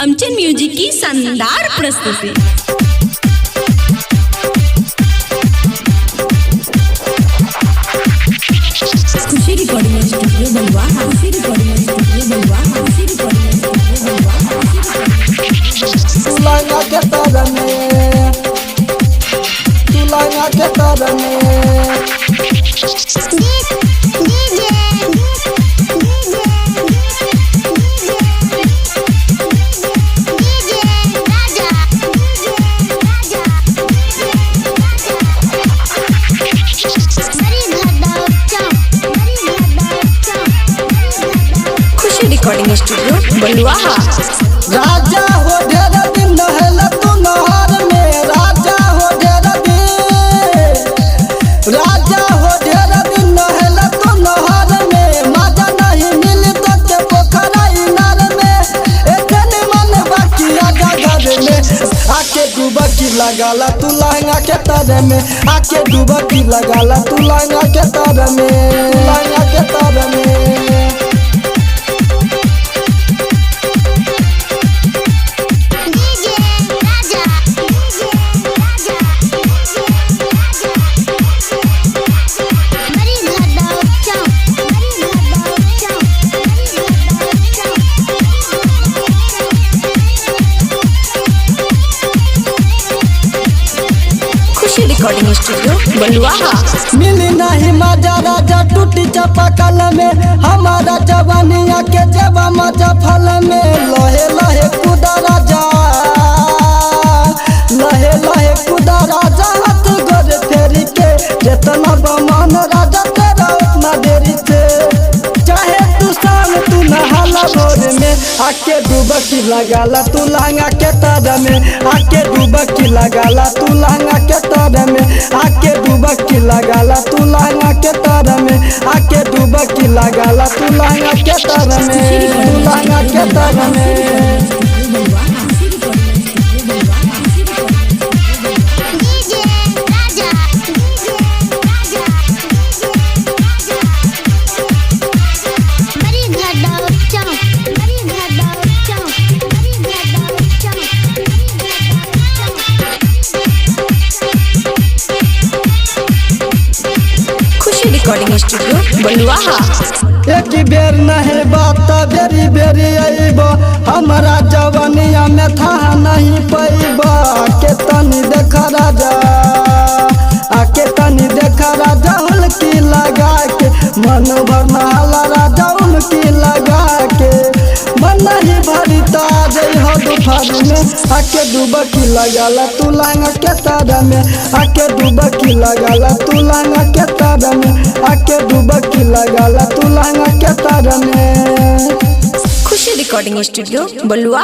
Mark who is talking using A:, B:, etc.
A: अमचन music की शानदार प्रस्तुति। खुशी रिकॉर्डिंग स्टूडियो बलवा, खुशी रिकॉर्डिंग स्टूडियो बलवा, खुशी रिकॉर्डिंग स्टूडियो बलवा।
B: तुलांगा के तरने, तुलांगा के तरने।
A: खुशी रिकॉर्डिंग स्टूडियो बलवा।
B: राजा हो ढेर दिन नहल तू नहर में, राजा हो ढेर दिन, राजा हो ढेर दिन नहल तू नहर में। मजा नहीं मिली तो के पोखरा इनार में, एतने मन बाकी आगा घर में। आके डुबकी लगाला तू लहंगा के तर में, आके डुबकी लगाला तू लहंगा के तर में, लहंगा के तर में।
A: खुशी रिकॉर्डिंग स्टूडियो बलवा।
B: मिली नहीं मजा राजा टूटी चपकल में, हमारा जवानिया के जवा मजा फल में। लहे लहे कुदा राजा, लहे लहे कुदा राजा, हाथ गोर फेरी के। जितना बमान राजा तेरा उतना देरी से, चाहे तू शाम तू नहाला भोर में। आके डुबकी लगाला तू लहंगा के तर में, आके डुबकी लगाला तू लहंगा के तर में, आके डुबकी लगाला तू लहंगा के तर में, आके डुबकी लगाला तू लहंगा के तर में, तू लहंगा के तर में।
A: रिकॉर्डिंग स्टूडियो बलवा।
B: एक बेर नहीं बात बेरी बेरी अइबो, हमारा जवानिया में था नहीं पैबा। आके तनी देखा राजा, आके तनी देखा राजा, उल्की लगा के मन भर नहाला राजा, उल्की लगा के। मन नहीं भरी ताज हो दोपहर में, आके डुबकी लगाला तू लहंगा के तर में, आके डुबकी लगाला तू लहंगा के तर में, आके डुबकी लगाला तू लहंगा के तर में।
A: खुशी रिकॉर्डिंग स्टूडियो बलवा।